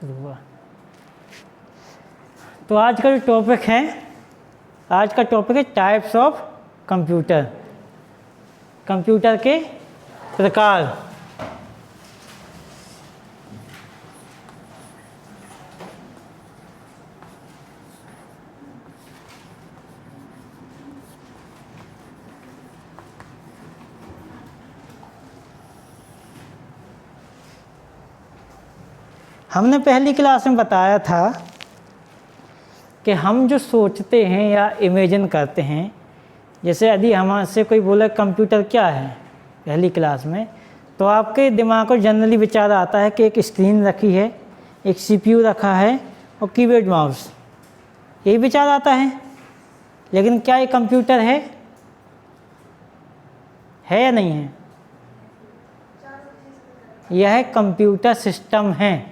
शुरू हुआ। तो आज का जो टॉपिक है, आज का टॉपिक है टाइप्स ऑफ कंप्यूटर, कंप्यूटर के प्रकार। हमने पहली क्लास में बताया था कि हम जो सोचते हैं या इमेजिन करते हैं, जैसे यदि हमसे कोई बोले कंप्यूटर क्या है पहली क्लास में, तो आपके दिमाग को जनरली विचार आता है कि एक स्क्रीन रखी है, एक सीपीयू रखा है और कीबोर्ड माउस, यही विचार आता है। लेकिन क्या ये कंप्यूटर है या नहीं है? यह कंप्यूटर सिस्टम है,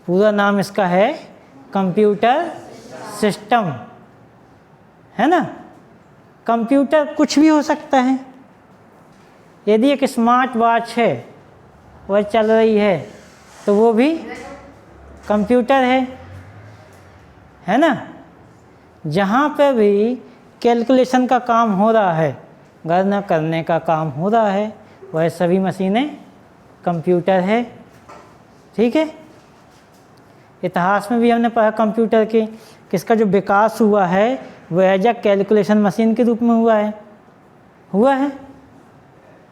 पूरा नाम इसका है कंप्यूटर सिस्टम, है ना। कंप्यूटर कुछ भी हो सकता है। यदि एक स्मार्ट वॉच है, वह चल रही है, तो वो भी कंप्यूटर है ना। जहाँ पे भी कैलकुलेशन का काम हो रहा है, गणना करने का काम हो रहा है, वह सभी मशीनें कंप्यूटर है। ठीक है। इतिहास में भी हमने पढ़ा कंप्यूटर के किसका जो विकास हुआ है वह एज अ कैलकुलेशन मशीन के रूप में हुआ है।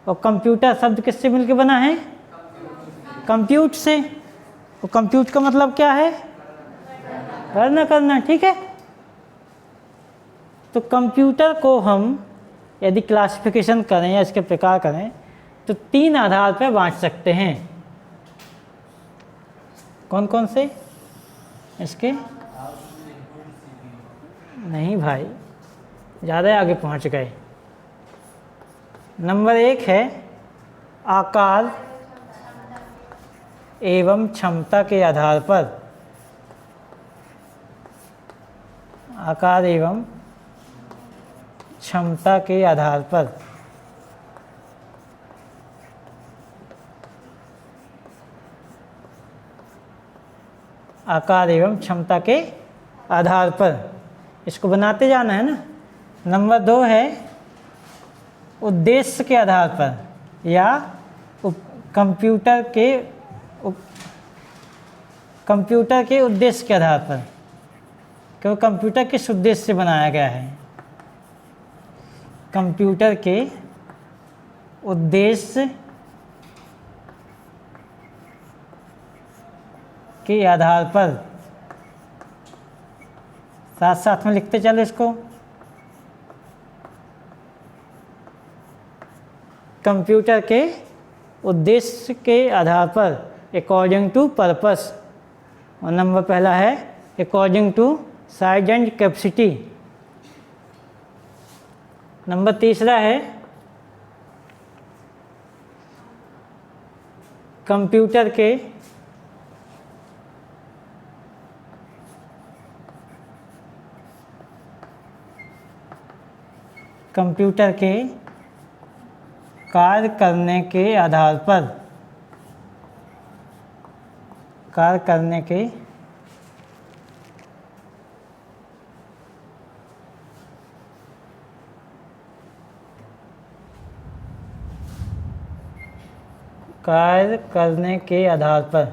और कंप्यूटर शब्द किससे मिलकर बना है? कंप्यूट से। और कंप्यूट का मतलब क्या है? गणना करना। ठीक है। तो कंप्यूटर को हम यदि क्लासिफिकेशन करें या इसके प्रकार करें तो 3 आधार पर बांट सकते हैं। कौन कौन से? इसके नहीं भाई, ज़्यादा आगे पहुंच गए। नंबर 1 है आकार एवं क्षमता के आधार पर, आकार एवं क्षमता के आधार पर। आकार एवं क्षमता के आधार पर इसको बनाते जाना है ना। नंबर 2 है उद्देश्य के आधार पर या कंप्यूटर के उद्देश्य के आधार पर, क्योंकि कंप्यूटर किस उद्देश्य से बनाया गया है। कंप्यूटर के उद्देश्य के आधार पर, साथ साथ में लिखते चलो इसको। कंप्यूटर के उद्देश्य के आधार पर अकॉर्डिंग टू पर्पस। और नंबर पहला है according to size and capacity. Number 3 है कंप्यूटर के कार्य करने के आधार पर, कार्य करने के आधार पर।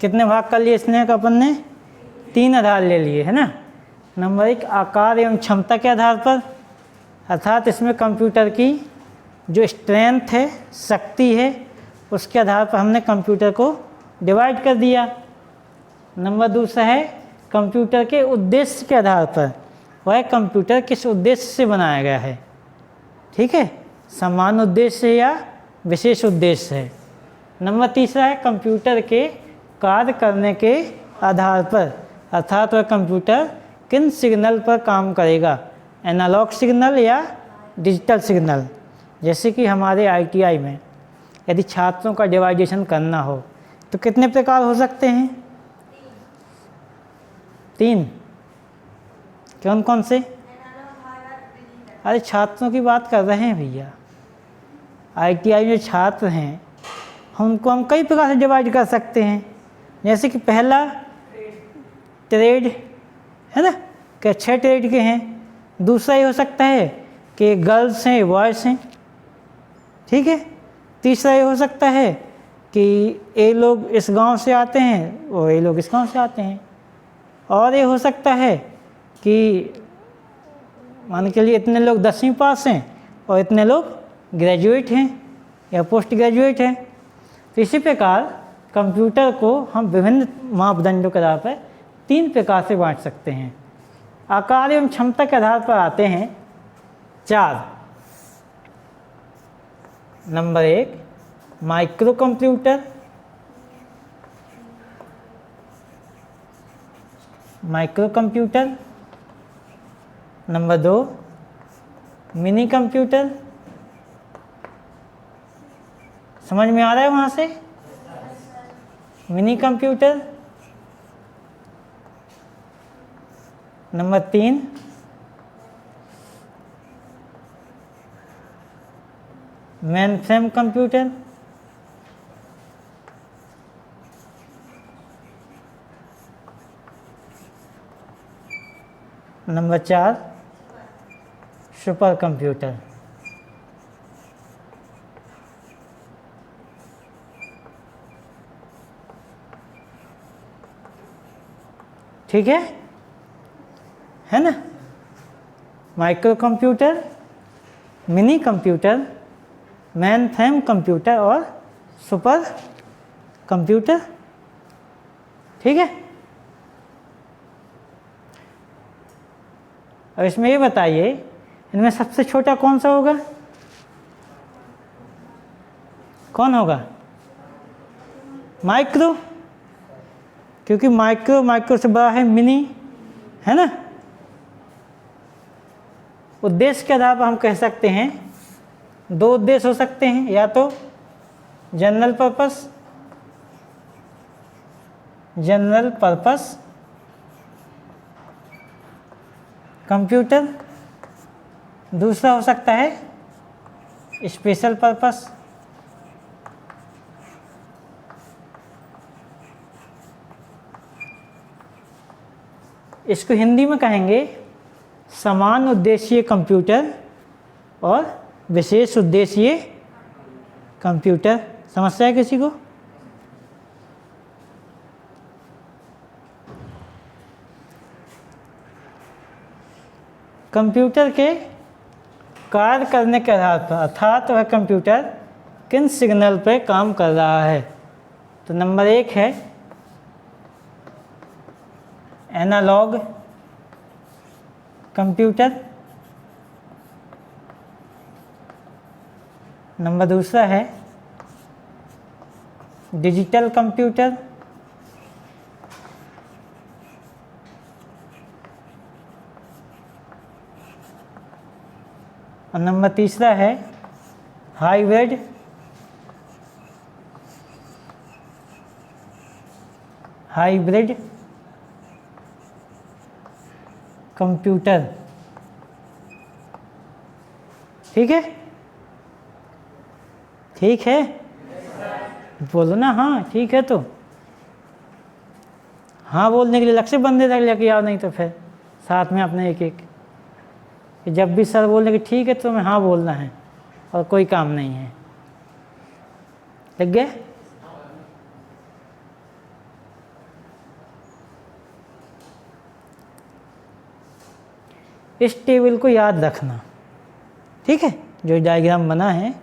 कितने भाग कर लिए इसने? अपन ने 3 आधार ले लिए, है ना। नंबर 1 आकार एवं क्षमता के आधार पर, अर्थात इसमें कंप्यूटर की जो स्ट्रेंथ है, शक्ति है, उसके आधार पर हमने कंप्यूटर को डिवाइड कर दिया। नंबर 2 है कंप्यूटर के उद्देश्य के आधार पर, वह कंप्यूटर किस उद्देश्य से बनाया गया है। ठीक है, समान उद्देश्य या विशेष उद्देश्य है। नंबर 3 है कंप्यूटर के कार्य करने के आधार पर, अर्थात वह कंप्यूटर किन सिग्नल पर काम करेगा, एनालॉग सिग्नल या डिजिटल सिग्नल। जैसे कि हमारे आईटीआई में यदि छात्रों का डिवाइडेशन करना हो तो कितने प्रकार हो सकते हैं? 3। कौन कौन से? अरे छात्रों की बात कर रहे हैं भैया। ITI में छात्र हैं, उनको हम कई प्रकार से डिवाइड कर सकते हैं। जैसे कि पहला ट्रेड है ना, कि 6 ट्रेड के हैं। दूसरा ये हो सकता है कि गर्ल्स हैं बॉयज़ हैं, ठीक है। तीसरा ये हो सकता है कि ये लोग इस गांव से आते हैं और ये लोग इस गांव से आते हैं। और ये हो सकता है कि मान के लिए इतने लोग 10वीं पास हैं और इतने लोग ग्रेजुएट हैं या पोस्ट ग्रेजुएट हैं। तो इसी प्रकार कंप्यूटर को हम विभिन्न मापदंडों के आधार पर 3 प्रकार से बांट सकते हैं। आकार एवं क्षमता के आधार पर आते हैं 4। Number 1 micro computer, number 2 mini computer. समझ में आ रहा है वहाँ से? Mini computer. Number 3 mainframe computer. Number 4 super computer. ठीक है ना? Micro computer, mini computer, mainframe computer और सुपर कंप्यूटर। ठीक है। अब इसमें ये बताइए, इनमें सबसे छोटा कौन सा होगा? कौन होगा? माइक्रो, क्योंकि माइक्रो से बड़ा है मिनी, है ना। उद्देश्य के आधार पर हम कह सकते हैं 2 उद्देश्य हो सकते हैं, या तो जनरल पर्पस कंप्यूटर, दूसरा हो सकता है स्पेशल पर्पस। इसको हिंदी में कहेंगे समान उद्देश्यीय कंप्यूटर और विशेष उद्देश्यीय कंप्यूटर। समस्या है किसी को? कंप्यूटर के कार्य करने के आधार पर, अर्थात वह कंप्यूटर किन सिग्नल पर काम कर रहा है। तो नंबर 1 है एनालॉग कंप्यूटर, नंबर 2 है डिजिटल कंप्यूटर, और नंबर 3 है हाइब्रिड कंप्यूटर। ठीक है? ठीक है, बोलो ना हाँ ठीक है। तो हाँ बोलने के लिए लक्ष्य बंदे रख लेके आओ, नहीं तो फिर साथ में अपने एक कि जब भी सर बोलने कि ठीक है तो मैं हाँ बोलना है और कोई काम नहीं है। लग गए? इस टेबल को याद रखना, ठीक है। जो डायग्राम बना है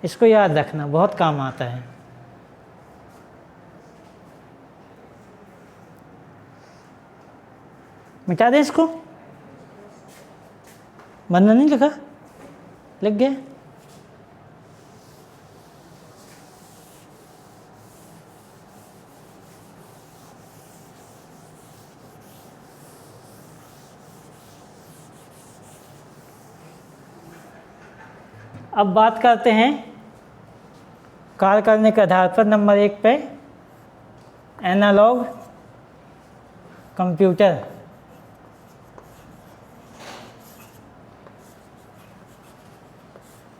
इसको याद रखना, बहुत काम आता है। मिटा दे इसको, बनना नहीं लिखा, लिख गया। अब बात करते हैं कार्य करने के आधार पर। नंबर 1 पे एनालॉग कंप्यूटर।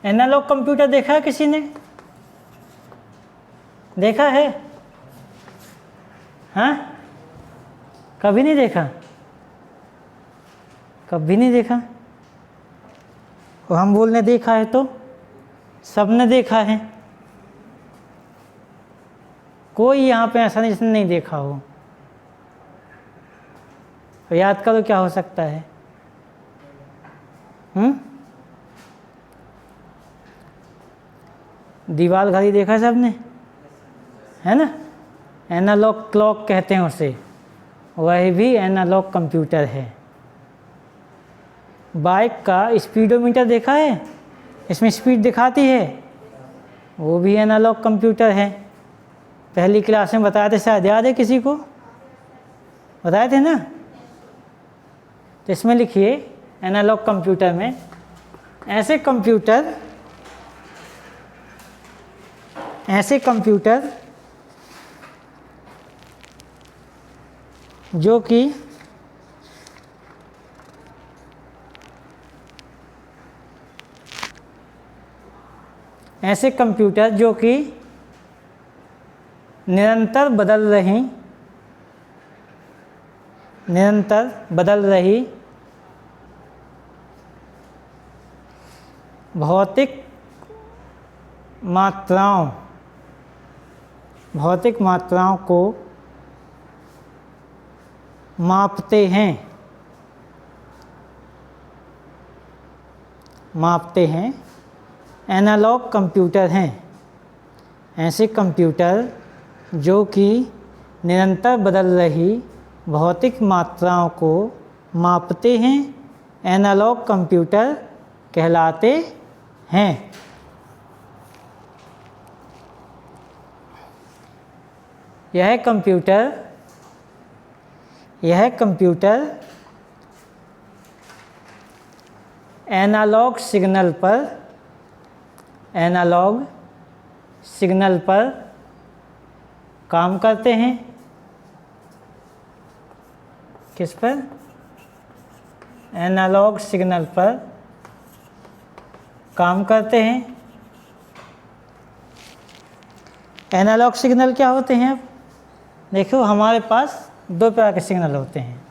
एनालॉग कंप्यूटर देखा है किसी ने? देखा है? हाँ, कभी नहीं देखा? कभी नहीं देखा? और हम बोलने देखा है तो सबने देखा है। कोई यहाँ पे ऐसा नहीं जिसने नहीं देखा हो। तो याद करो क्या हो सकता है? दीवार घड़ी देखा सबने, है ना? एनालॉग क्लॉक कहते हैं उसे, वह भी एनालॉग कंप्यूटर है। बाइक का स्पीडोमीटर देखा है? इसमें स्पीड दिखाती है, वो भी एनालॉग कंप्यूटर है। पहली क्लास में बताए थे, शायद याद है किसी को? बताए थे ना? तो इसमें लिखिए एनालॉग कंप्यूटर में ऐसे कंप्यूटर जो कि निरंतर बदल रही भौतिक मात्राओं को मापते हैं एनालॉग कंप्यूटर हैं। ऐसे कंप्यूटर जो कि निरंतर बदल रही भौतिक मात्राओं को मापते हैं एनालॉग कंप्यूटर कहलाते हैं। यह कंप्यूटर एनालॉग सिग्नल पर काम करते हैं। किस पर? एनालॉग सिग्नल पर काम करते हैं। एनालॉग सिग्नल क्या होते हैं? अब देखो, हमारे पास दो प्रकार के सिग्नल होते हैं,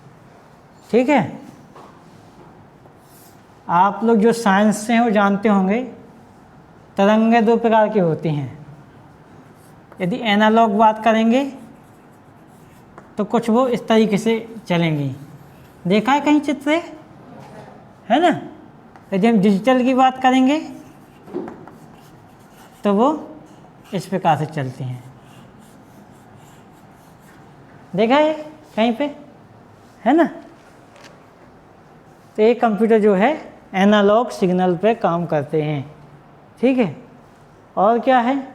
ठीक है? आप लोग जो साइंस से हैं वो जानते होंगे, तरंगें दो प्रकार की होती हैं। यदि एनालॉग बात करेंगे तो कुछ वो इस तरीके से चलेंगी, देखा है कहीं चित्र, है ना? यदि हम डिजिटल की बात करेंगे तो वो इस प्रकार से चलती हैं, देखा है कहीं पे, है ना? तो ये कंप्यूटर जो है एनालॉग सिग्नल पे काम करते हैं, ठीक है? और क्या है?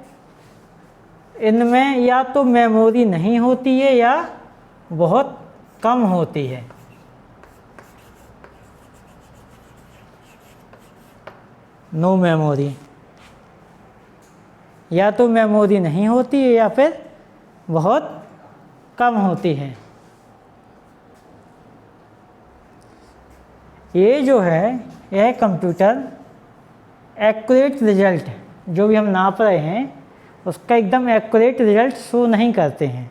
इनमें या तो मेमोरी नहीं होती है या बहुत कम होती है। नो मेमोरी, या तो मेमोरी नहीं होती है या फिर बहुत कम होती है। ये जो है, यह कंप्यूटर एक्यूरेट रिजल्ट जो भी हम नाप रहे हैं उसका एकदम एक्यूरेट रिजल्ट शो नहीं करते हैं,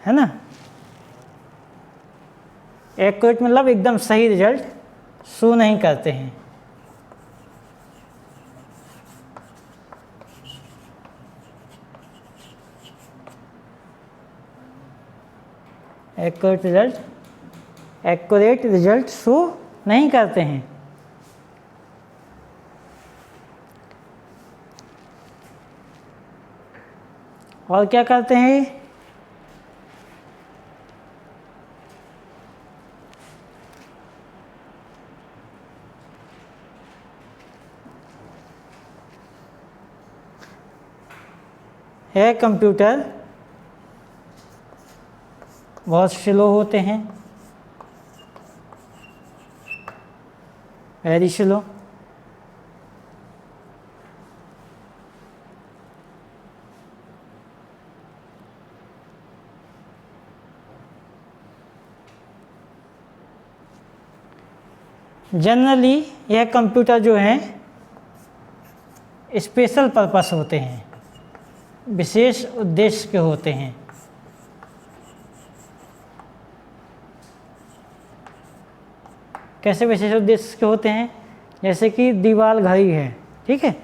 है ना? एक्यूरेट मतलब एकदम सही रिजल्ट शो नहीं करते हैं। एक्यूरेट रिजल्ट शो नहीं करते हैं। और क्या करते हैं? यह कंप्यूटर बहुत स्लो होते हैं, वेरी स्लो। जनरली यह कंप्यूटर जो हैं स्पेशल पर्पस होते हैं, विशेष उद्देश्य के होते हैं। कैसे विशेष उद्देश्य के होते हैं? जैसे कि दीवार घड़ी है, ठीक है,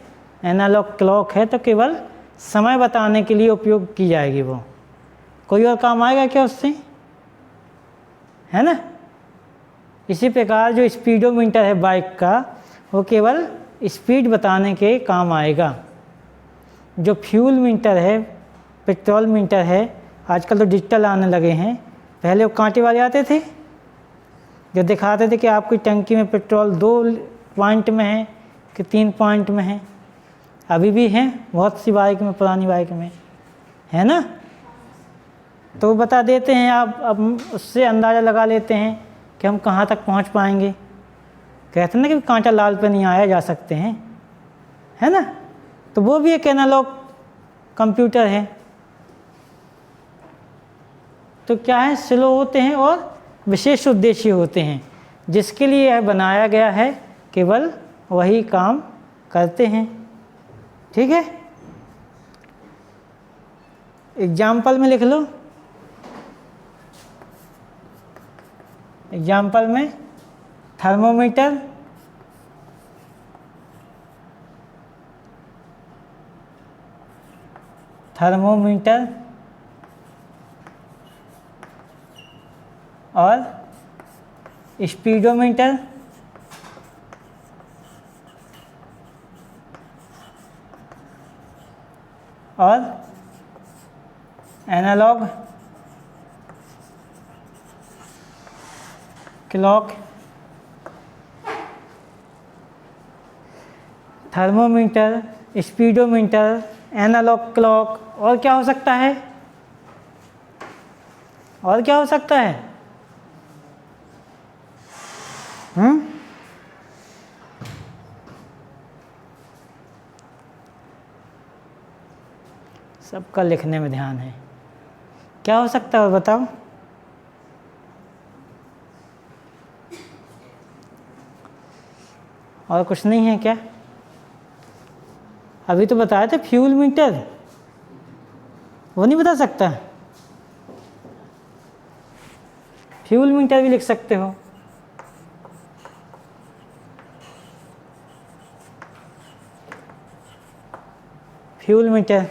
एनालॉग क्लॉक है, तो केवल समय बताने के लिए उपयोग की जाएगी वो। कोई और काम आएगा क्या उससे? है ना। इसी प्रकार जो स्पीडोमीटर है बाइक का, वो केवल स्पीड बताने के काम आएगा। जो फ्यूल मीटर है, पेट्रोल मीटर है, आजकल तो डिजिटल आने लगे हैं। पहले वो कांटे वाले आते थे जो दिखाते थे कि आपकी टंकी में पेट्रोल 2 पॉइंट में है कि 3 पॉइंट में है। अभी भी हैं बहुत सी बाइक में, पुरानी बाइक में, है ना। तो वो बता देते हैं, आप अब उससे अंदाज़ा लगा लेते हैं कि हम कहाँ तक पहुँच पाएंगे। कहते हैं ना कि कांटा लाल पे नहीं आया जा सकते हैं, है ना। तो वो भी एक एनालॉग कंप्यूटर है। तो क्या है, स्लो होते हैं और विशेष उद्देश्य होते हैं। जिसके लिए यह बनाया गया है केवल वही काम करते हैं, ठीक है। एग्जाम्पल में लिख लो। एग्जाम्पल में थर्मोमीटर, थर्मोमीटर और स्पीडोमीटर और analogue clock. Thermometer, speedometer, analogue clock, और क्या हो सकता है? और क्या हो सकता है? सबका लिखने में ध्यान है। क्या हो सकता है बताओ? और कुछ नहीं है क्या? अभी तो बताया था फ्यूल मीटर, वो नहीं बता सकता? फ्यूल मीटर भी लिख सकते हो। Fuel metre.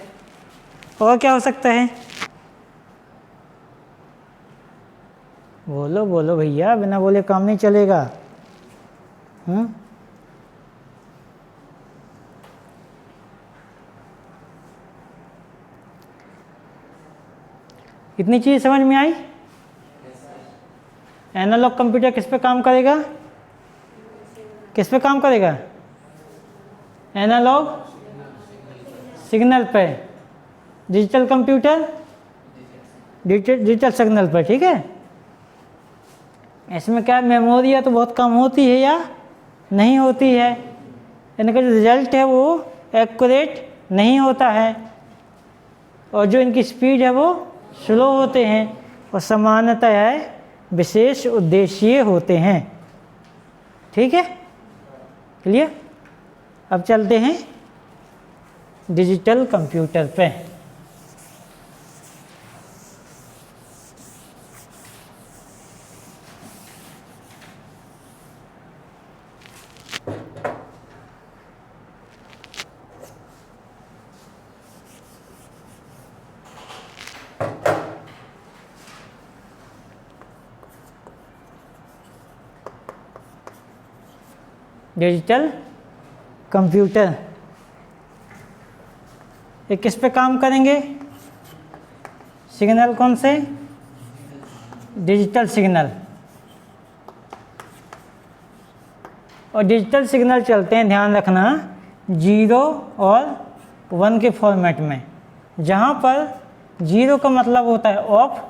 और क्या हो सकता है? बोलो बोलो भैया, बिना बोले काम नहीं चलेगा। इतनी चीज़ समझ में आई? एनालॉग कंप्यूटर किस पे काम करेगा? किस पे काम करेगा? एनालॉग सिग्नल पे। डिजिटल कंप्यूटर डिजिटल सिग्नल पर, ठीक है। इसमें क्या मेमोरी है तो बहुत कम होती है या नहीं होती है, इनका जो रिजल्ट है वो एक्यूरेट नहीं होता है, और जो इनकी स्पीड है वो स्लो होते हैं, और सामान्यतः है विशेष उद्देश्य होते हैं, ठीक है। क्लियर? अब चलते हैं डिजिटल कंप्यूटर पे। डिजिटल कंप्यूटर ये किस पे काम करेंगे? सिग्नल कौन से? Digital signal. और डिजिटल सिग्नल चलते हैं, ध्यान रखना, 0 और 1 के फॉर्मेट में, जहाँ पर 0 का मतलब होता है ऑफ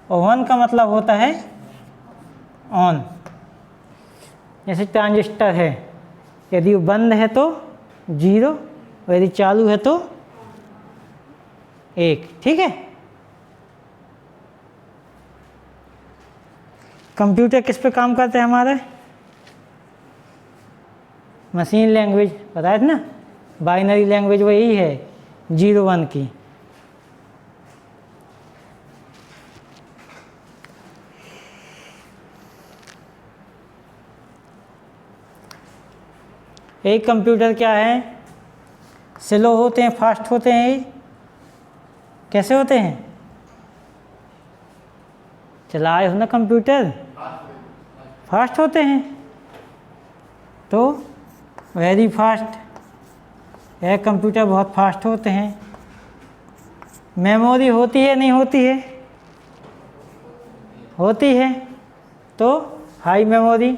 और 1 का मतलब होता है ऑन। जैसे ट्रांजिस्टर है, यदि वो बंद है तो 0 और यदि चालू है तो 1, ठीक है। कंप्यूटर किस पे काम करते हैं हमारे? मशीन लैंग्वेज बताया था ना, बाइनरी लैंग्वेज वही है 0-1 की। एक कंप्यूटर क्या है, स्लो होते हैं, फास्ट होते हैं, कैसे होते हैं? चलाए हो ना कंप्यूटर, फास्ट होते हैं। तो वेरी फास्ट, यह कंप्यूटर बहुत फास्ट होते हैं। मेमोरी होती है नहीं होती है? होती है। तो high memory,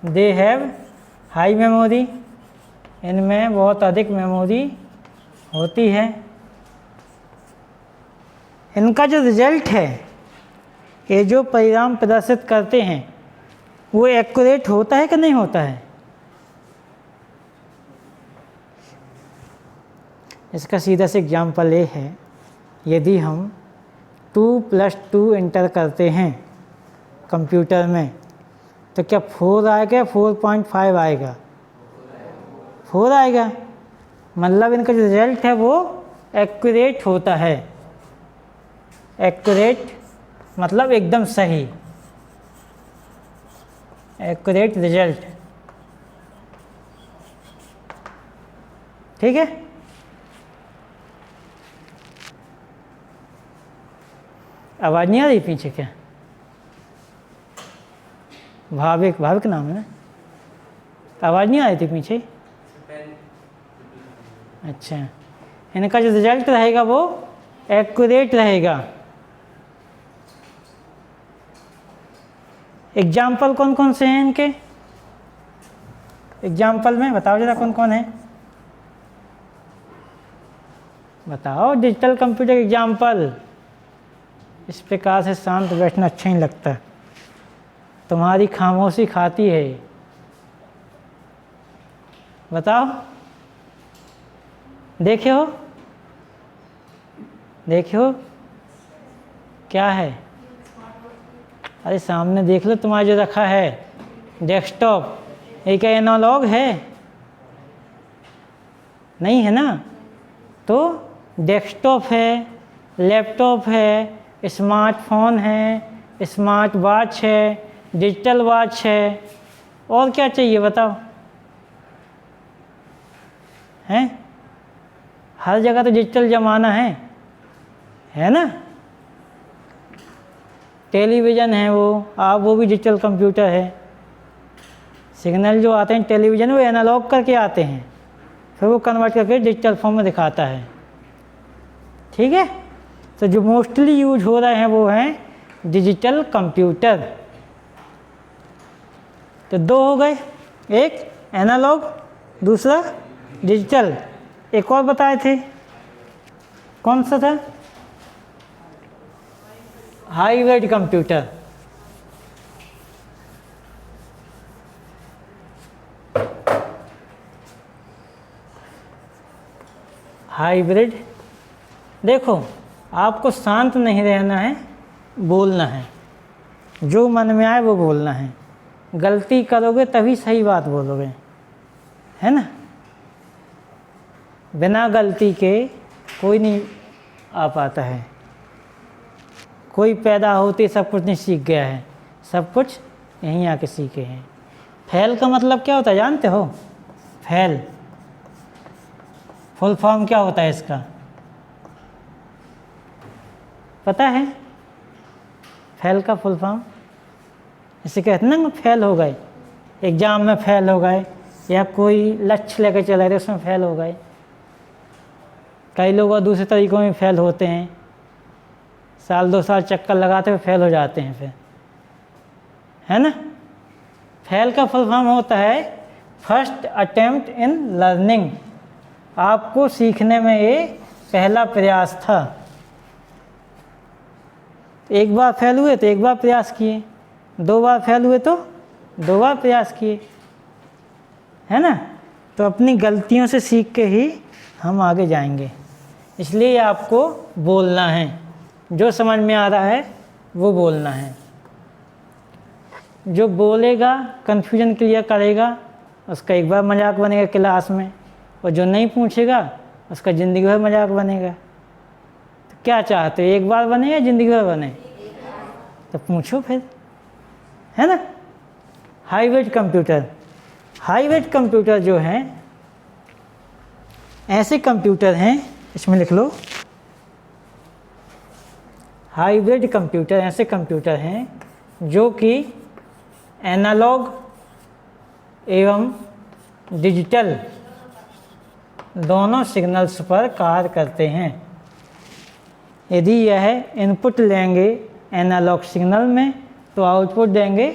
they have high memory, इनमें बहुत अधिक मेमोरी होती है। इनका जो रिजल्ट है, ये जो परिणाम प्रदर्शित करते हैं, वो एक्यूरेट होता है कि नहीं होता है? इसका सीधा से एग्जाम्पल ये है, यदि हम 2+2 एंटर करते हैं कंप्यूटर में, तो क्या 4 आएगा, 4.5 आएगा? 4 आएगा। मतलब इनका जो रिजल्ट है वो एक्यूरेट होता है। एक्यूरेट मतलब एकदम सही, एक्यूरेट रिजल्ट। ठीक है। आवाज़ नहीं आ रही पीछे क्या? भाविक, भाविक नाम है ना? आवाज़ नहीं आ रही थी पीछे? अच्छा, इनका जो रिजल्ट रहेगा वो एक्यूरेट रहेगा। एग्जाम्पल कौन कौन से हैं इनके? एग्जाम्पल में बताओ जरा कौन कौन है, बताओ। Digital computer example. इस प्रकार से शांत बैठना अच्छा नहीं लगता, तुम्हारी खामोशी खाती है। बताओ, देखे हो? देखे हो क्या है? अरे सामने देख लो, तुम्हारा जो रखा है डेस्कटॉप, ये क्या एनालॉग है? नहीं है ना? तो डेस्कटॉप है, लैपटॉप है, स्मार्टफोन है, स्मार्ट वॉच है, डिजिटल वॉच है, और क्या चाहिए बताओ? हैं? हर जगह तो डिजिटल ज़माना है ना? टेलीविज़न है वो भी डिजिटल कंप्यूटर है। सिग्नल जो आते हैं टेलीविज़न, वो एनालॉग करके आते हैं, फिर वो कन्वर्ट करके डिजिटल फॉर्म में दिखाता है। ठीक है। तो जो मोस्टली यूज हो रहे हैं वो हैं डिजिटल कंप्यूटर। तो 2 हो गए, एक एनालॉग, दूसरा डिजिटल। एक और बताए थे, कौन सा था? Hybrid computer. हाइब्रिड, देखो आपको शांत नहीं रहना है, बोलना है, जो मन में आए वो बोलना है। गलती करोगे तभी सही बात बोलोगे, है ना? बिना गलती के कोई नहीं आ पाता है। कोई पैदा होते सब कुछ नहीं सीख गया है, सब कुछ यहीं आके सीखे हैं। फेल का मतलब क्या होता है जानते हो? फेल फुल फॉर्म क्या होता है इसका, पता है? फेल का फुल फॉर्म इसे कहते हैं ना, फेल हो गए, एग्ज़ाम में फेल हो गए, या कोई लक्ष्य लेकर चले गए उसमें फेल हो गए। कई लोग और दूसरे तरीक़ों में फेल होते हैं, साल 2 साल चक्कर लगाते हुए फेल हो जाते हैं फिर, है ना? फेल का फुल फॉर्म होता है फर्स्ट अटेम्प्ट इन लर्निंग। आपको सीखने में ये पहला प्रयास था। एक बार फेल हुए तो एक बार प्रयास किए, 2 बार फेल हुए तो 2 बार प्रयास किए, है ना? तो अपनी गलतियों से सीख के ही हम आगे जाएंगे। इसलिए आपको बोलना है, जो समझ में आ रहा है वो बोलना है। जो बोलेगा कन्फ्यूजन क्लियर करेगा उसका एक बार मजाक बनेगा क्लास में, और जो नहीं पूछेगा उसका ज़िंदगी भर मजाक बनेगा। तो क्या चाहते हो, एक बार बने या ज़िंदगी भर बने? तो पूछो फिर, है ना। High wait computer, high wait computer जो हैं ऐसे कंप्यूटर हैं, इसमें लिख लो, हाई वेट कंप्यूटर ऐसे कंप्यूटर हैं जो कि एनालॉग एवं डिजिटल दोनों सिग्नल्स पर कार्य करते हैं। यदि यह इनपुट लेंगे एनालॉग सिग्नल में तो आउटपुट देंगे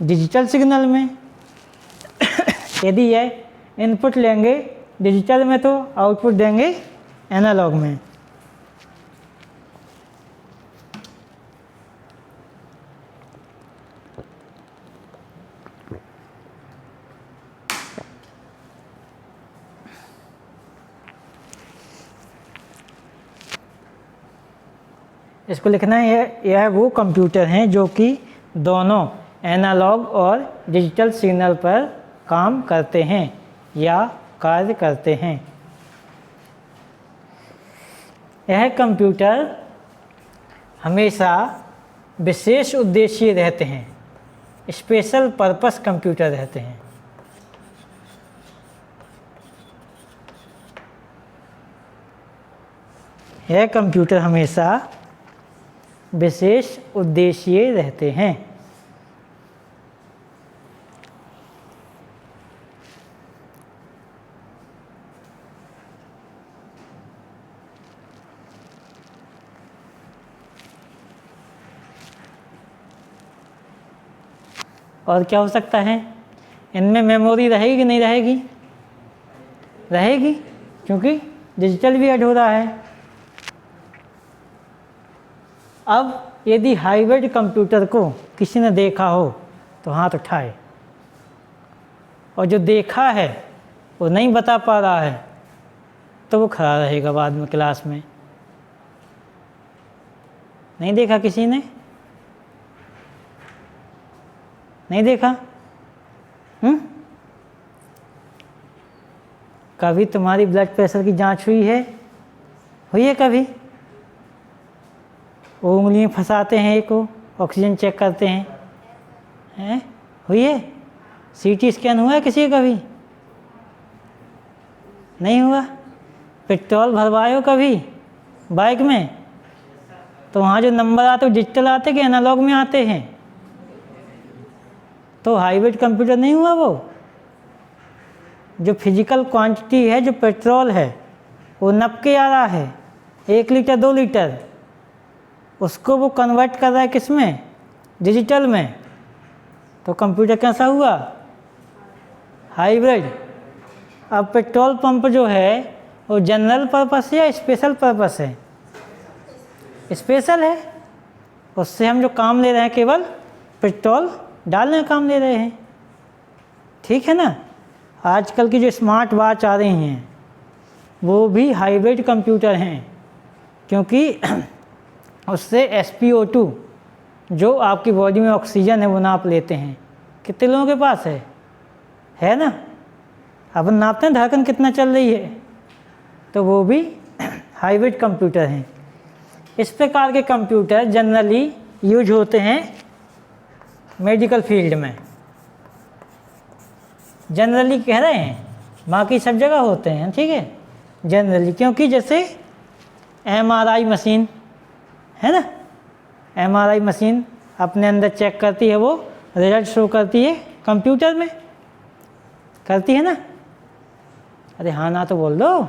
डिजिटल सिग्नल में। यदि यह इनपुट लेंगे डिजिटल में तो आउटपुट देंगे एनालॉग में। इसको लिखना है, यह वो कंप्यूटर हैं जो कि दोनों एनालॉग और डिजिटल सिग्नल पर काम करते हैं या कार्य करते हैं। यह कंप्यूटर हमेशा विशेष उद्देश्य रहते हैं, स्पेशल पर्पस कंप्यूटर रहते हैं। यह कंप्यूटर हमेशा विशेष उद्देश्य रहते हैं। और क्या हो सकता है, इनमें मेमोरी रहेगी कि नहीं रहेगी? रहेगी, क्योंकि डिजिटल भी ऐड हो रहा है। अब यदि हाइब्रिड कंप्यूटर को किसी ने देखा हो तो हाथ उठाए, और जो देखा है वो नहीं बता पा रहा है तो वो खड़ा रहेगा बाद में क्लास में। नहीं देखा किसी ने? नहीं देखा? कभी तुम्हारी ब्लड प्रेशर की जांच हुई है? हुई है कभी? वो उंगली में फंसाते हैं एक को, ऑक्सीजन चेक करते हैं, हुई है? सीटी स्कैन हुआ है किसी का कभी? नहीं हुआ? पेट्रोल भरवाए हो कभी बाइक में? तो वहाँ जो नंबर आते हैं डिजिटल आते कि एनालॉग में आते हैं? तो हाइब्रिड कंप्यूटर नहीं हुआ वो। जो फिजिकल क्वांटिटी है, जो पेट्रोल है वो नप के आ रहा है, 1 लीटर 2 लीटर, उसको वो कन्वर्ट कर रहा है किस में? डिजिटल में। तो कंप्यूटर कैसा हुआ? हाइब्रिड। अब पेट्रोल पंप जो है वो जनरल पर्पस है या स्पेशल पर्पस है? स्पेशल है। उससे हम जो काम ले रहे हैं केवल पेट्रोल डालने का काम ले रहे हैं, ठीक है ना। आजकल की जो स्मार्ट वॉच आ रही हैं वो भी हाइब्रिड कंप्यूटर हैं, क्योंकि उससे SpO2 जो आपकी बॉडी में ऑक्सीजन है वो नाप लेते हैं। कितने लोगों के पास है ना? अपन नापते हैं धड़कन कितना चल रही है, तो वो भी हाइब्रिड कंप्यूटर हैं। इस प्रकार के कंप्यूटर जनरली यूज होते हैं मेडिकल फील्ड में। जनरली कह रहे हैं, बाकी सब जगह होते हैं, ठीक है, जनरली। क्योंकि जैसे MRI मशीन है ना, MRI मशीन अपने अंदर चेक करती है, वो रिजल्ट शो करती है कंप्यूटर में, करती है ना। अरे हाँ ना तो बोल दो,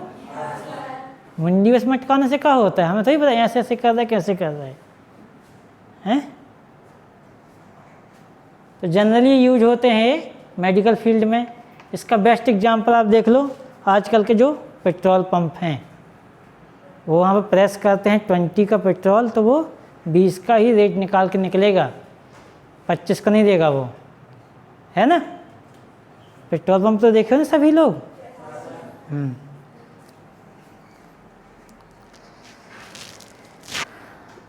मुंडी बस मटकाने से क्या होता है, हमें थोड़ी पता ऐसे ऐसे कर रहा है कैसे कर रहा है। तो जनरली यूज होते हैं मेडिकल फील्ड में। इसका बेस्ट एग्जांपल आप देख लो, आजकल के जो पेट्रोल पंप हैं वो वहाँ पर प्रेस करते हैं 20 का पेट्रोल तो वो 20 का ही रेट निकाल के निकलेगा, 25 का नहीं देगा वो, है ना। पेट्रोल पंप तो देखे ना सभी लोग।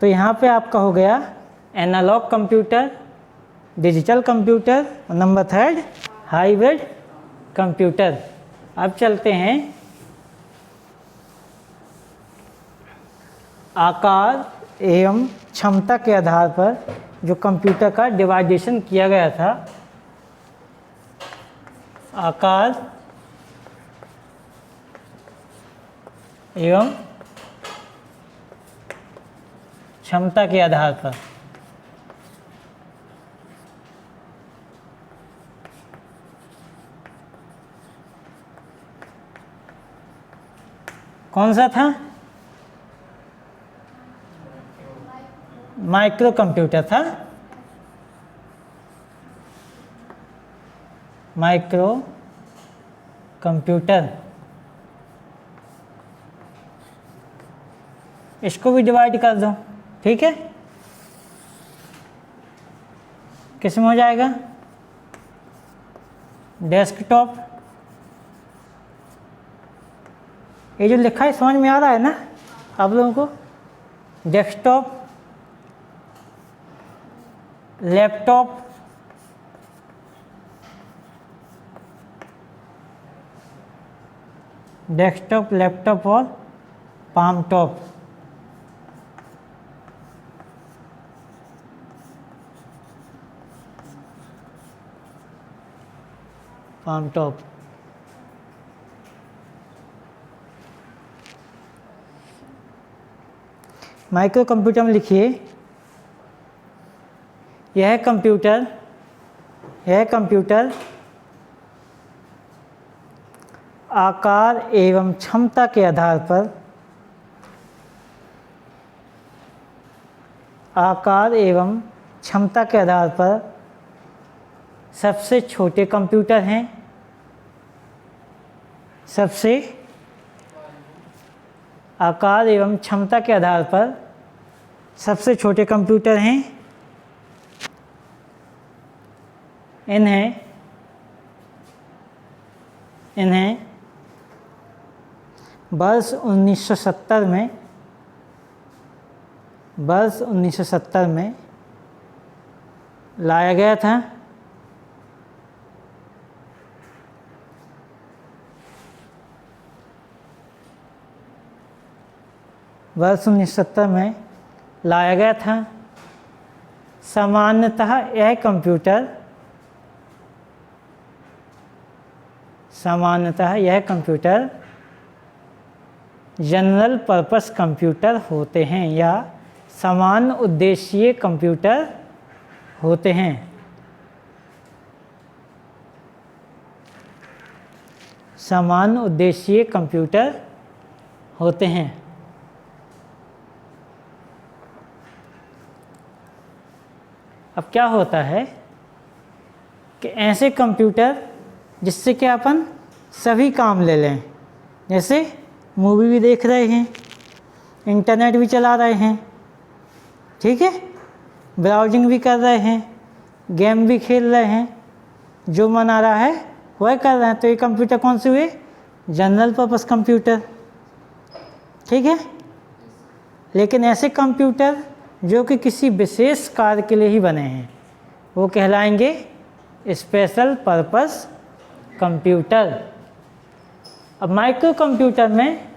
तो यहाँ पे आपका हो गया एनालॉग कंप्यूटर, डिजिटल कंप्यूटर, और नंबर 3 हाइब्रिड कंप्यूटर। अब चलते हैं आकार एवं क्षमता के आधार पर जो कंप्यूटर का डिवाइडेशन किया गया था। आकार एवं क्षमता के आधार पर कौन सा था? माइक्रो कंप्यूटर था। Micro computer. इसको भी डिवाइड कर दो, ठीक है। किस में हो जाएगा? डेस्कटॉप। ये जो लिखा है समझ में आ रहा है ना आप लोगों को? डेस्कटॉप, लैपटॉप, डेस्कटॉप, लैपटॉप और palm top. Palm top. Micro computer में लिखिए, यह कंप्यूटर आकार एवं क्षमता के आधार पर सबसे छोटे कंप्यूटर हैं। आकार एवं क्षमता के आधार पर सबसे छोटे कंप्यूटर हैं। इन्हें वर्ष 1970 में लाया गया था। वर्ष 1970 में लाया गया था। सामान्यतः यह कंप्यूटर जनरल पर्पस कंप्यूटर होते हैं या सामान्य उद्देश्य कंप्यूटर होते हैं। सामान्य उद्देश्य कंप्यूटर होते हैं। अब क्या होता है कि ऐसे कंप्यूटर जिससे कि अपन सभी काम ले लें, जैसे मूवी भी देख रहे हैं, इंटरनेट भी चला रहे हैं, ठीक है, ब्राउजिंग भी कर रहे हैं, गेम भी खेल रहे हैं, जो मन आ रहा है वह कर रहे हैं। तो ये कंप्यूटर कौन से हुए? जनरल पर्पस कंप्यूटर, ठीक है। लेकिन ऐसे कंप्यूटर जो कि किसी विशेष कार्य के लिए ही बने हैं वो कहलाएंगे स्पेशल पर्पस कंप्यूटर। अब माइक्रो कंप्यूटर में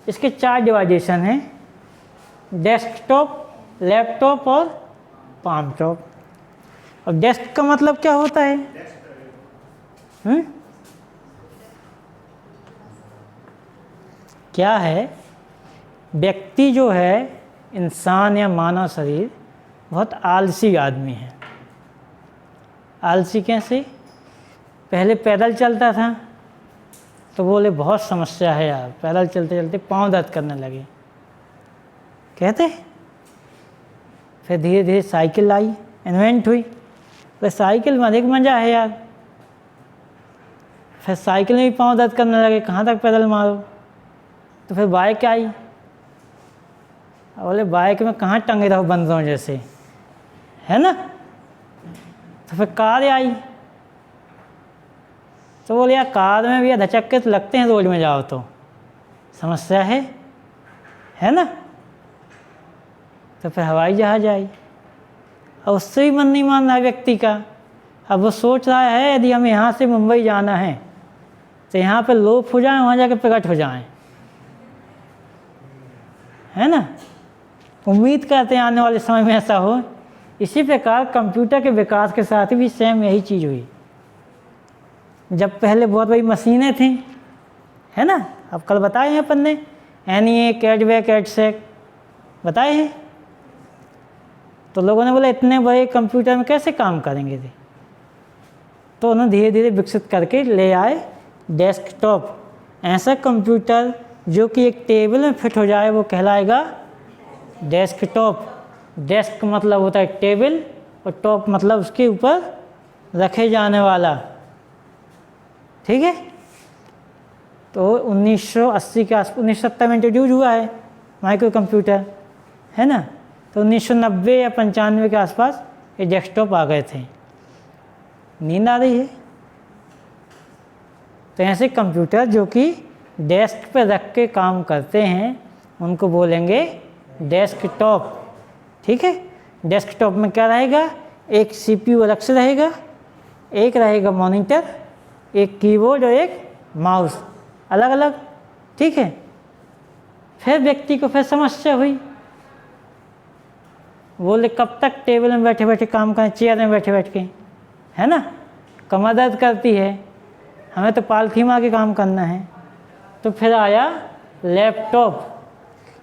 इसके 4 डिवाइडेशन हैं: डेस्कटॉप, लैपटॉप और पाम टॉप। अब डेस्क का मतलब क्या होता है? क्या है? व्यक्ति जो है, इंसान या मानव शरीर बहुत आलसी आदमी है। आलसी कैसे? पहले पैदल चलता था तो बोले बहुत समस्या है यार, पैदल चलते चलते पाँव दर्द करने लगे, कहते। फिर धीरे धीरे साइकिल आई, इन्वेंट हुई, तो साइकिल में अधिक मज़ा है यार। फिर साइकिल में भी पाँव दर्द करने लगे, कहाँ तक पैदल मारो। तो फिर बाइक आई, बोले बाइक में कहाँ टंगे रहो बंदरों जैसे, है ना। तो फिर कार आई, तो बोले यार कार में भी धचक्के तो लगते हैं रोड में जाओ तो, समस्या है ना। तो फिर हवाई जहाज आई, और उससे भी मन नहीं मान रहा व्यक्ति का। अब वो सोच रहा है यदि हमें यहाँ से मुंबई जाना है तो यहाँ पे लोप हो जाए, वहाँ जाके प्रकट हो जाएं, है ना। उम्मीद करते हैं आने वाले समय में ऐसा हो। इसी प्रकार कंप्यूटर के विकास के साथ भी सेम यही चीज़ हुई। जब पहले बहुत बड़ी मशीनें थीं, है ना, अब कल बताए हैं अपन ने, NEA, कैडवे, कैडसेक बताए हैं। तो लोगों ने बोला इतने बड़े कंप्यूटर में कैसे काम करेंगे थे, तो उन्होंने धीरे धीरे विकसित करके ले आए डेस्कटॉप। ऐसा कंप्यूटर जो कि एक टेबल में फिट हो जाए वो कहलाएगा डेस्कटॉप। डेस्क मतलब होता है टेबल और टॉप मतलब उसके ऊपर रखे जाने वाला, ठीक है। तो 1980 के आस 1970 में इंट्रोड्यूस हुआ है माइक्रो कंप्यूटर, है ना। तो 1990 या 95 के आसपास ये डेस्कटॉप आ गए थे। नींद आ रही है। तो ऐसे कंप्यूटर जो कि डेस्क पर रख के काम करते हैं उनको बोलेंगे डेस्कटॉप, ठीक है। डेस्कटॉप में क्या रहेगा, एक CPU अलग से रहेगा, एक रहेगा मॉनिटर, एक कीबोर्ड और एक माउस अलग अलग, ठीक है। फिर व्यक्ति को फिर समस्या हुई, बोले कब तक टेबल में बैठे बैठे काम करें, चेयर में बैठे बैठ के, है ना, कमर दर्द करती है, हमें तो पालथी मार के काम करना है। तो फिर आया लैपटॉप।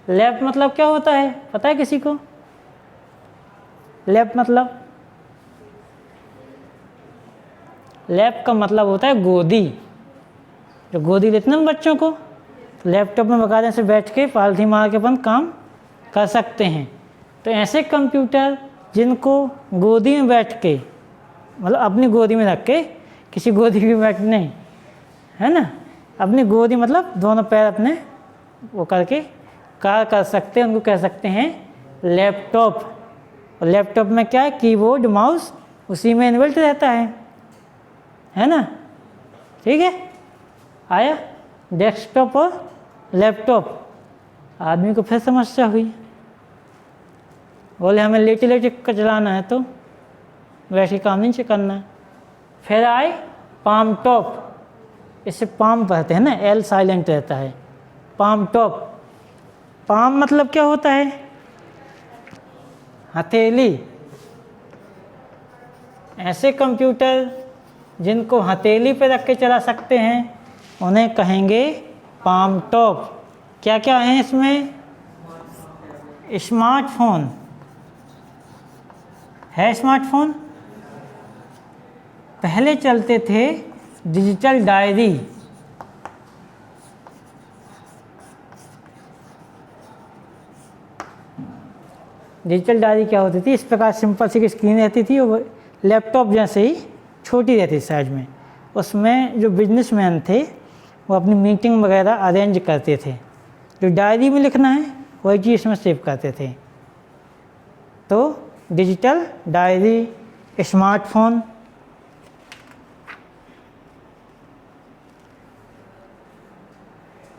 लैप मतलब क्या होता है पता है किसी को? लैप मतलब, लैप का मतलब होता है गोदी, जो गोदी लेते हैं बच्चों को। लैपटॉप में बकायदे से बैठ के पालथी मार के अपन काम कर सकते हैं। तो ऐसे कंप्यूटर जिनको गोदी में बैठ के, मतलब अपनी गोदी में रख के, किसी गोदी में बैठ नहीं, है ना, अपनी गोदी मतलब दोनों पैर अपने वो करके कार्य कर सकते हैं, उनको कह सकते हैं लैपटॉप। और लैपटॉप में क्या है, कीबोर्ड माउस उसी में इनबिल्ट रहता है ना, ठीक है। आया डेस्कटॉप और लैपटॉप। आदमी को फिर समस्या हुई, बोले हमें लेटे लेटे चलाना है तो वैसे काम नहीं करना। फिर आए पाम टॉप, इससे पाम पढ़ते हैं ना, L साइलेंट रहता है, पाम टॉप। पाम मतलब क्या होता है, हथेली। ऐसे कंप्यूटर जिनको हथेली पे रख के चला सकते हैं उन्हें कहेंगे पाम टॉप। क्या क्या है इसमें, स्मार्टफोन है, स्मार्टफोन पहले चलते थे, डिजिटल डायरी, डिजिटल डायरी क्या होती थी, इस प्रकार सिंपल सी स्क्रीन रहती थी, वो लैपटॉप जैसे ही छोटी रहती थी साइज में। उसमें जो बिजनेसमैन थे वो अपनी मीटिंग वगैरह अरेंज करते थे, जो डायरी में लिखना है वही चीज़ इसमें सेव करते थे। तो डिजिटल डायरी, स्मार्टफोन,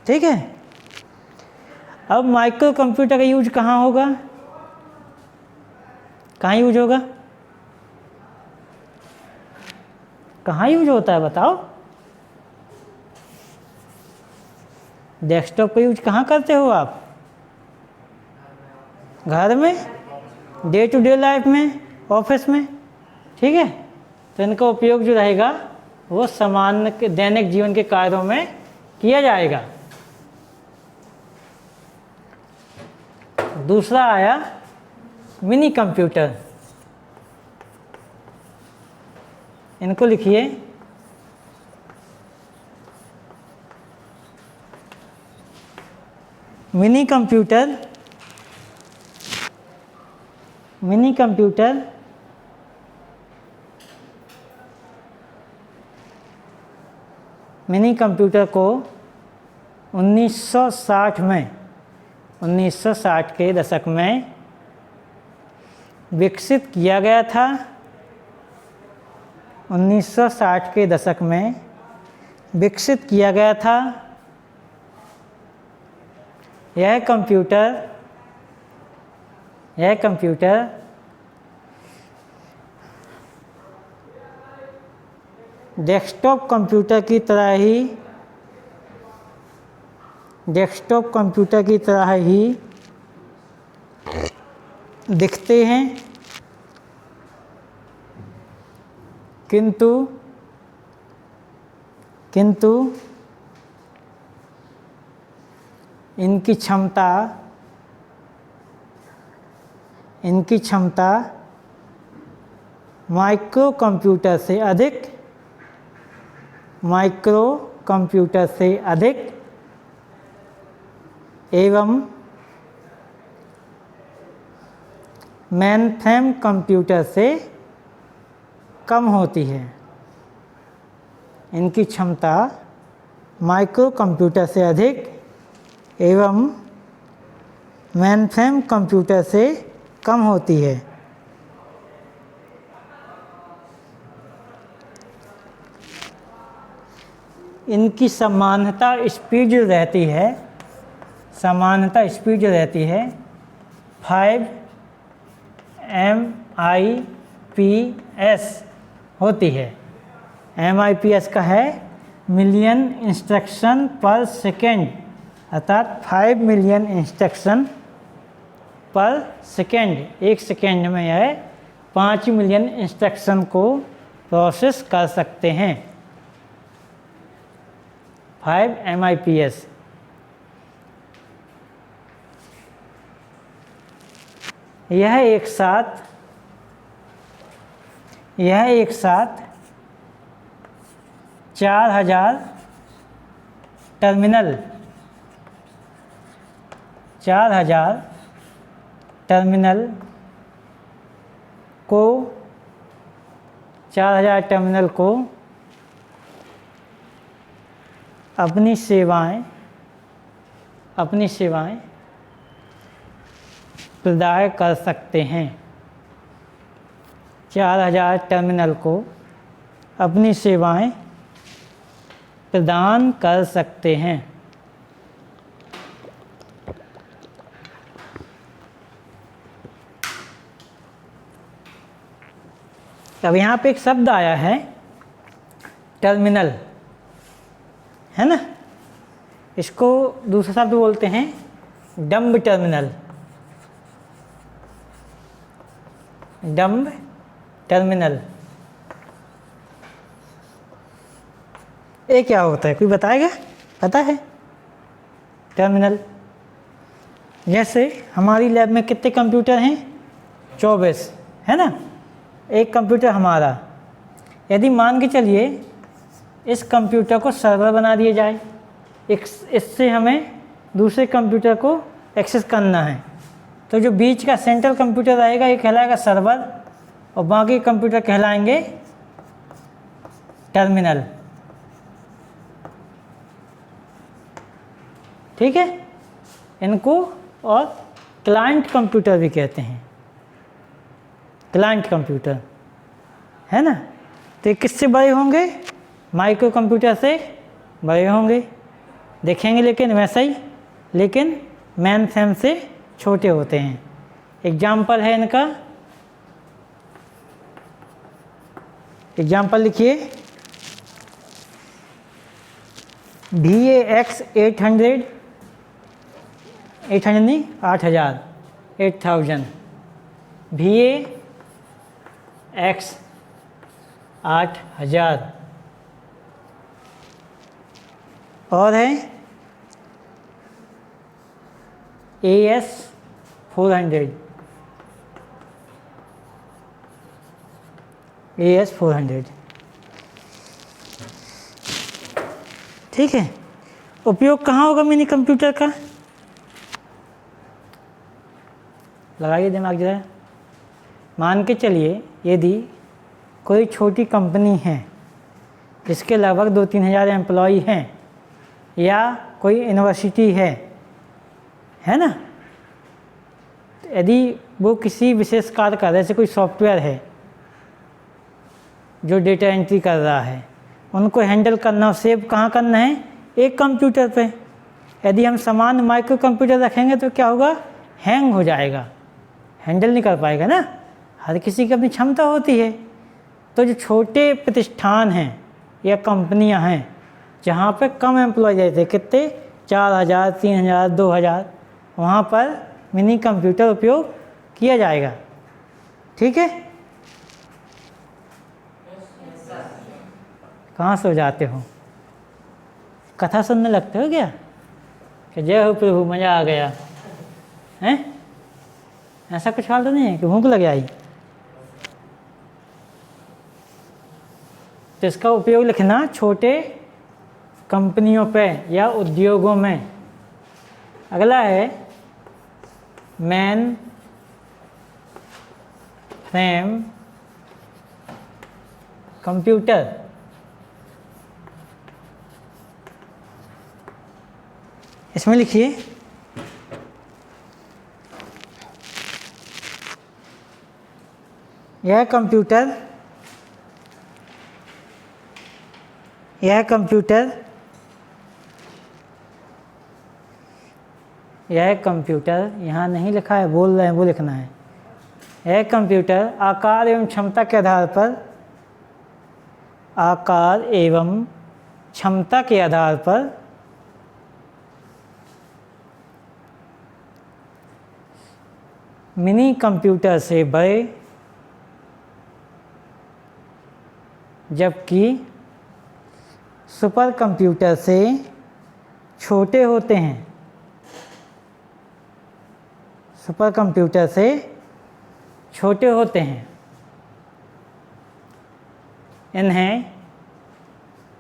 ठीक है। अब माइक्रो कंप्यूटर का यूज कहाँ होगा, कहाँ यूज होगा, कहाँ यूज होता है बताओ? डेस्कटॉप का यूज कहाँ करते हो आप? घर में, डे टू डे लाइफ में, ऑफिस में, ठीक है। तो इनका उपयोग जो रहेगा वो सामान्य दैनिक जीवन के कार्यों में किया जाएगा। दूसरा आया मिनी कंप्यूटर। इनको लिखिए, mini computer. Mini computer mini computer को 1960 में, 1960 के दशक में विकसित किया गया था। 1960 के दशक में विकसित किया गया था। यह कंप्यूटर डेस्कटॉप कंप्यूटर की तरह ही डेस्कटॉप कंप्यूटर की तरह ही दिखते हैं, किंतु इनकी क्षमता माइक्रो कंप्यूटर से अधिक एवं मेनफ्रेम कंप्यूटर से कम होती है। इनकी क्षमता माइक्रो कंप्यूटर से अधिक एवं मेनफ्रेम कंप्यूटर से कम होती है। इनकी सामान्यता स्पीड जो रहती है 5 MIPS होती है। MIPS का है मिलियन इंस्ट्रक्शन पर सेकेंड, अर्थात 5 मिलियन इंस्ट्रक्शन पर सेकेंड, एक सेकेंड में यह 5 मिलियन इंस्ट्रक्शन को प्रोसेस कर सकते हैं। 5 MIPS। यह एक साथ 4000 टर्मिनल को अपनी सेवाएं प्रदान कर सकते हैं। 4000 टर्मिनल को अपनी सेवाएं प्रदान कर सकते हैं। अब यहाँ पे एक शब्द आया है टर्मिनल, है ना। इसको दूसरा शब्द बोलते हैं डम्ब टर्मिनल। ये क्या होता है, कोई बताएगा? पता है टर्मिनल? जैसे हमारी लैब में कितने कंप्यूटर हैं? 24, है ना। एक कंप्यूटर हमारा, यदि मान के चलिए इस कंप्यूटर को सर्वर बना दिया जाए, इससे हमें दूसरे कंप्यूटर को एक्सेस करना है, तो जो बीच का सेंट्रल कंप्यूटर रहेगा ये कहलाएगा सर्वर और बाकी कंप्यूटर कहलाएंगे टर्मिनल। ठीक है, इनको और क्लाइंट कंप्यूटर भी कहते हैं, क्लाइंट कंप्यूटर, है ना। तो ये किससे बड़े होंगे? माइक्रो कंप्यूटर से बड़े होंगे, देखेंगे लेकिन वैसा ही, लेकिन मेनफ्रेम से छोटे होते हैं। एग्जाम्पल है इनका, एग्जाम्पल लिखिए। VAX 800 नहीं, 8000 VAX 8000। और है AS 400, AS 400। ठीक है, उपयोग कहाँ होगा मिनी कंप्यूटर का? लगाइए दिमाग जरा। मान के चलिए यदि कोई छोटी कंपनी है जिसके लगभग 2-3 हज़ार एम्प्लॉई हैं, या कोई यूनिवर्सिटी है ना, तो यदि वो किसी विशेष कार्य कर रहे, जैसे कोई सॉफ्टवेयर है जो डेटा एंट्री कर रहा है, उनको हैंडल करना और सेव कहाँ करना है? एक कंप्यूटर पे। यदि हम समान माइक्रो कंप्यूटर रखेंगे तो क्या होगा? हैंग हो जाएगा, हैंडल नहीं कर पाएगा ना। हर किसी की अपनी क्षमता होती है। तो जो छोटे प्रतिष्ठान हैं या कंपनियां हैं जहाँ पे कम एम्प्लॉय रहते, कितने 4,000, 3,000, 2,000 वहाँ पर मिनी कंप्यूटर उपयोग किया जाएगा। ठीक है, कहाँ सो जाते हो? कथा सुनने लगते हो क्या कि जय हो प्रभु मज़ा आ गया हैं? ऐसा कुछ हाल तो नहीं है कि भूख लग आई? तो इसका उपयोग लिखना छोटे कंपनियों पे या उद्योगों में। अगला है मेन फ्रेम कंप्यूटर। इसमें लिखिए यह कंप्यूटर यहाँ नहीं लिखा है, बोल रहे हैं वो लिखना है। यह कंप्यूटर आकार एवं क्षमता के आधार पर मिनी कंप्यूटर से बड़े जबकि सुपर कंप्यूटर से छोटे होते हैं। सुपर कंप्यूटर से छोटे होते हैं।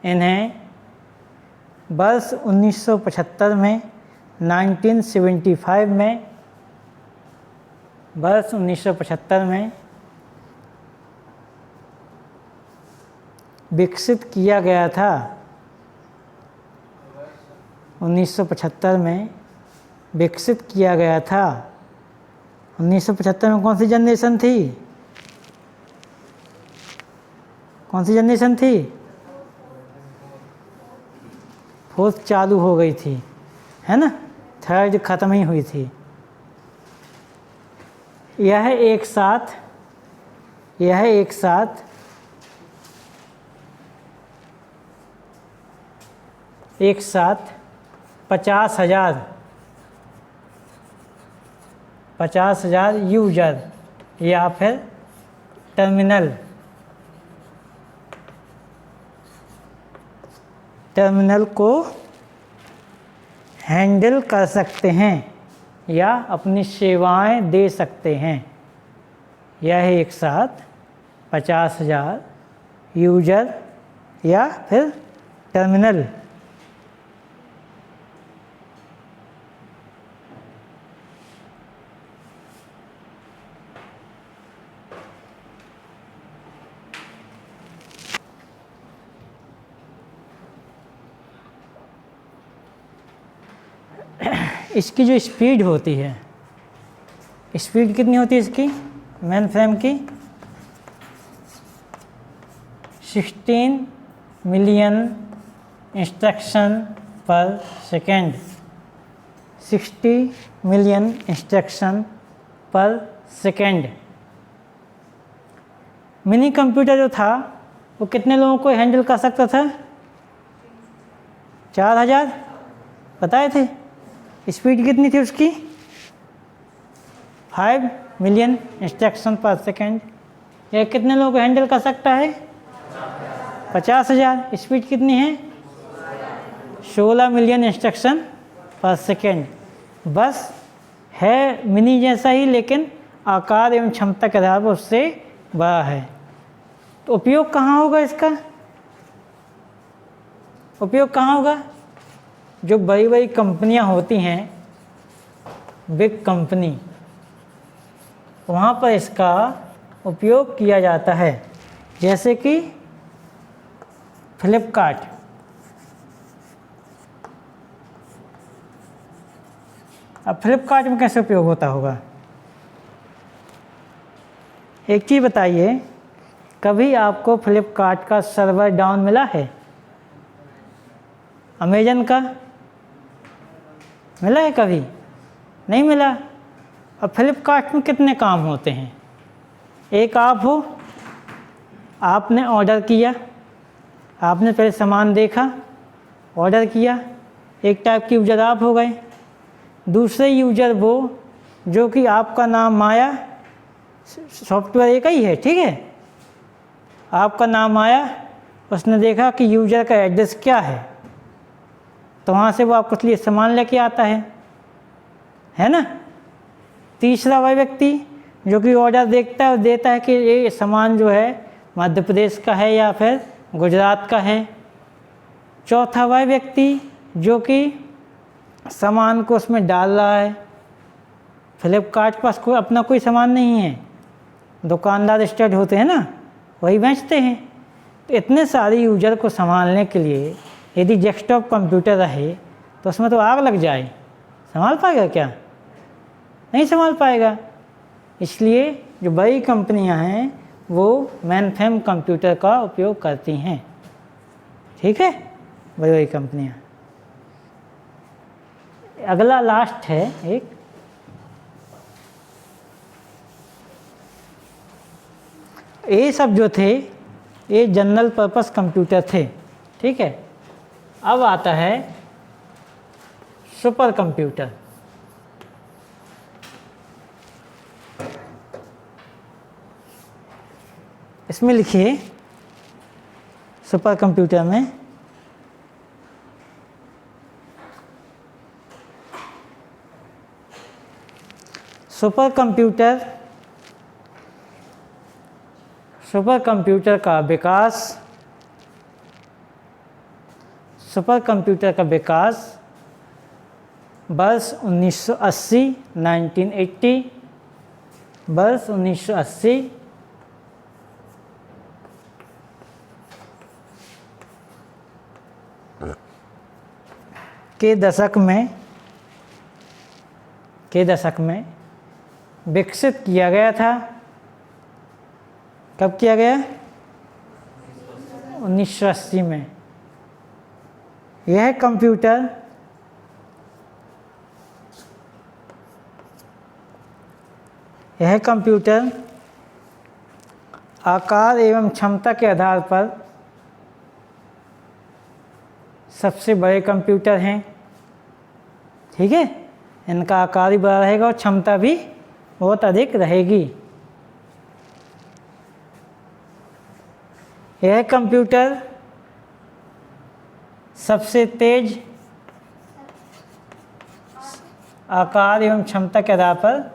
इन्हें वर्ष 1975 में 1975 में वर्ष 1975 में विकसित किया गया था। 1975 में विकसित किया गया था। 1975 में कौन सी जनरेशन थी? कौन सी जनरेशन थी? फोर्थ चालू हो गई थी, है ना? थर्ड ख़त्म ही हुई थी। यह एक साथ 50,000 यूजर या फिर टर्मिनल को हैंडल कर सकते हैं या अपनी सेवाएं दे सकते हैं। यह एक साथ 50,000 यूजर या फिर टर्मिनल। इसकी जो स्पीड होती है, स्पीड कितनी होती है इसकी मेन फ्रेम की? 16 मिलियन इंस्ट्रक्शन पर सेकेंड। 60 मिलियन इंस्ट्रक्शन पर सेकेंड। मिनी कंप्यूटर जो था वो कितने लोगों को हैंडल कर सकता था? 4,000 बताए थे। स्पीड कितनी थी उसकी? 5 मिलियन इंस्ट्रक्शन पर सेकेंड। यह कितने लोगों को हैंडल कर सकता है? 50,000। स्पीड कितनी है? 16 मिलियन इंस्ट्रक्शन पर सेकेंड। बस है मिनी जैसा ही, लेकिन आकार एवं क्षमता के आधार पर उससे बड़ा है। तो उपयोग कहाँ होगा इसका? उपयोग कहाँ होगा? जो बड़ी बड़ी कंपनियां होती हैं, बिग कंपनी, वहाँ पर इसका उपयोग किया जाता है। जैसे कि फ्लिपकार्ट। अब फ्लिपकार्ट में कैसे उपयोग होता होगा? एक चीज़ बताइए, कभी आपको फ्लिपकार्ट का सर्वर डाउन मिला है? अमेजन का मिला है? कभी नहीं मिला। अब फ्लिपकार्ट में कितने काम होते हैं? एक आप हो, आपने ऑर्डर किया, आपने पहले सामान देखा, ऑर्डर किया, एक टाइप के यूजर आप हो गए। दूसरे यूजर वो जो कि आपका नाम आया, सॉफ्टवेयर एक ही है, ठीक है, आपका नाम आया, उसने देखा कि यूजर का एड्रेस क्या है, तो वहाँ से वो आपके लिए सामान लेके आता है ना। तीसरा वह व्यक्ति जो कि ऑर्डर देखता है और देता है कि ये सामान जो है मध्य प्रदेश का है या फिर गुजरात का है। चौथा वह व्यक्ति जो कि सामान को उसमें डाल रहा है। फ्लिपकार्ट पास कोई अपना कोई सामान नहीं है, दुकानदार स्टार्ट होते हैं ना, वही बेचते हैं। तो इतने सारे यूजर को संभालने के लिए यदि डेस्कटॉप कंप्यूटर रहे तो उसमें तो आग लग जाए, संभाल पाएगा क्या? नहीं संभाल पाएगा। इसलिए जो बड़ी कंपनियां हैं वो मेनफ्रेम कंप्यूटर का उपयोग करती हैं, ठीक है, बड़ी बड़ी कंपनियां। अगला लास्ट है एक, ये सब जो थे ये जनरल पर्पस कंप्यूटर थे, ठीक है। अब आता है सुपर कंप्यूटर। इसमें लिखिए सुपर कंप्यूटर में सुपर कंप्यूटर का विकास वर्ष 1980 1980 वर्ष 1980 के दशक में विकसित किया गया था। कब किया गया? 1980 में। यह कंप्यूटर आकार एवं क्षमता के आधार पर सबसे बड़े कंप्यूटर हैं, ठीक है। इनका आकार भी बड़ा रहेगा और क्षमता भी बहुत अधिक रहेगी। यह कंप्यूटर सबसे तेज आकार एवं क्षमता के आधार पर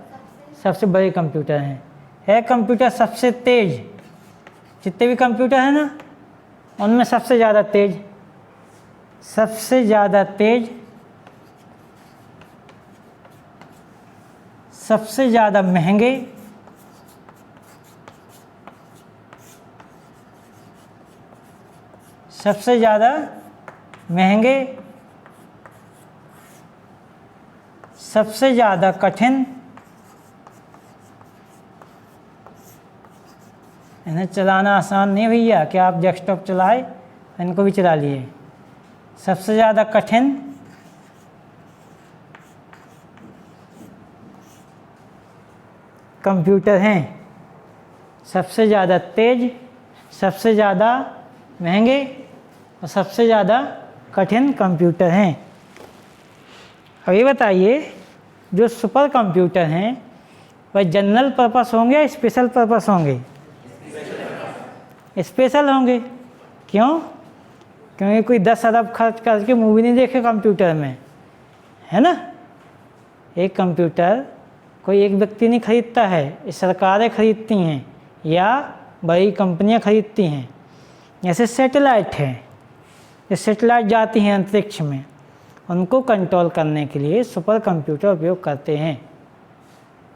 सबसे बड़े कंप्यूटर हैं। यह कंप्यूटर सबसे तेज, जितने भी कंप्यूटर हैं ना उनमें सबसे ज़्यादा तेज, सबसे ज़्यादा महंगे, सबसे ज़्यादा महंगे, सबसे ज़्यादा कठिन, इन्हें चलाना आसान नहीं भैया कि आप डेस्कटॉप चलाए इनको भी चला लिए। सबसे ज़्यादा कठिन, कंप्यूटर हैं, सबसे ज़्यादा तेज, सबसे ज़्यादा महंगे और सबसे ज़्यादा कठिन कंप्यूटर हैं। अब ये बताइए जो सुपर कंप्यूटर हैं वह जनरल पर्पस होंगे या स्पेशल पर्पस होंगे? स्पेशल होंगे। क्यों? क्योंकि कोई 10 अरब खर्च करके मूवी नहीं देखे कंप्यूटर में, है ना। एक कंप्यूटर कोई एक व्यक्ति नहीं खरीदता है, ये सरकारें खरीदती हैं या बड़ी कंपनियां खरीदती हैं। जैसे सैटेलाइट है, ये सैटेलाइट जाती हैं अंतरिक्ष में, उनको कंट्रोल करने के लिए सुपर कंप्यूटर उपयोग करते हैं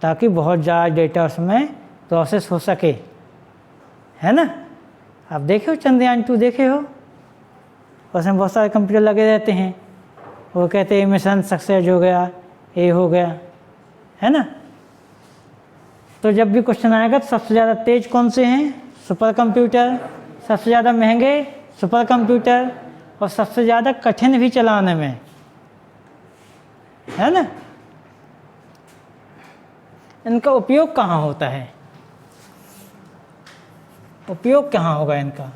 ताकि बहुत ज़्यादा डेटा उसमें प्रोसेस हो सके, है ना। आप देखे हो चंद्रयान 2 देखे हो, उसमें बहुत सारे कंप्यूटर लगे रहते हैं, वो कहते हैं मिशन सक्सेस हो गया, ये हो गया, है ना। तो जब भी क्वेश्चन आएगा तो सबसे ज़्यादा तेज कौन से हैं? Super computer. सबसे ज़्यादा महंगे सुपर कंप्यूटर, और सबसे ज़्यादा कठिन भी चलाने में, है ना। इनका उपयोग कहाँ होता है? उपयोग कहाँ होगा इनका?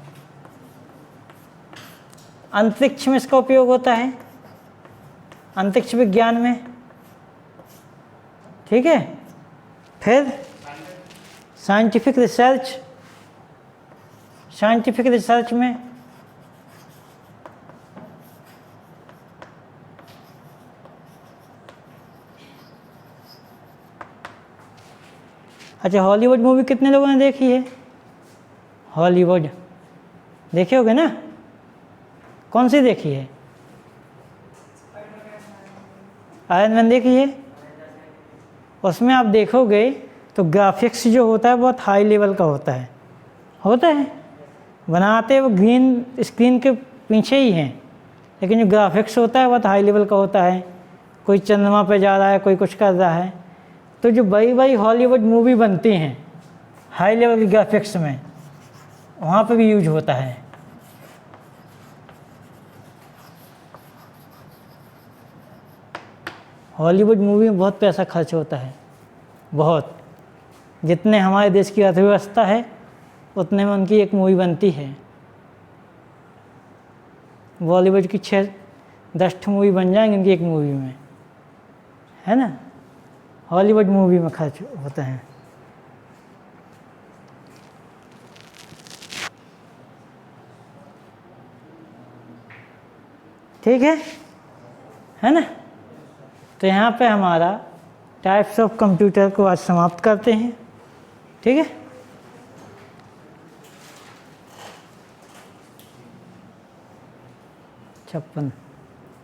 अंतरिक्ष में इसका उपयोग होता है, अंतरिक्ष विज्ञान में, ठीक है। फिर साइंटिफिक रिसर्च, साइंटिफिक रिसर्च में अच्छा, हॉलीवुड मूवी कितने लोगों ने देखी है? हॉलीवुड देखे होगे ना? कौन सी देखी है? आयरन मैन देखी है? उसमें आप देखोगे तो ग्राफिक्स जो होता है बहुत हाई लेवल का होता है। बनाते वो ग्रीन स्क्रीन के पीछे ही हैं, लेकिन जो ग्राफिक्स होता है बहुत हाई लेवल का होता है। कोई चंद्रमा पे जा रहा है, कोई कुछ कर रहा है। तो जो बड़ी बड़ी हॉलीवुड मूवी बनती हैं हाई लेवल के ग्राफिक्स में, वहाँ पे भी यूज होता है। हॉलीवुड मूवी में बहुत पैसा खर्च होता है, बहुत। जितने हमारे देश की अर्थव्यवस्था है उतने में उनकी एक मूवी बनती है। बॉलीवुड की 6-10 मूवी बन जाएंगी उनकी एक मूवी में, है ना। हॉलीवुड मूवी में खर्च होता है। ठीक है ना। तो यहाँ पे हमारा टाइप्स ऑफ कंप्यूटर को आज समाप्त करते हैं, ठीक है। छप्पन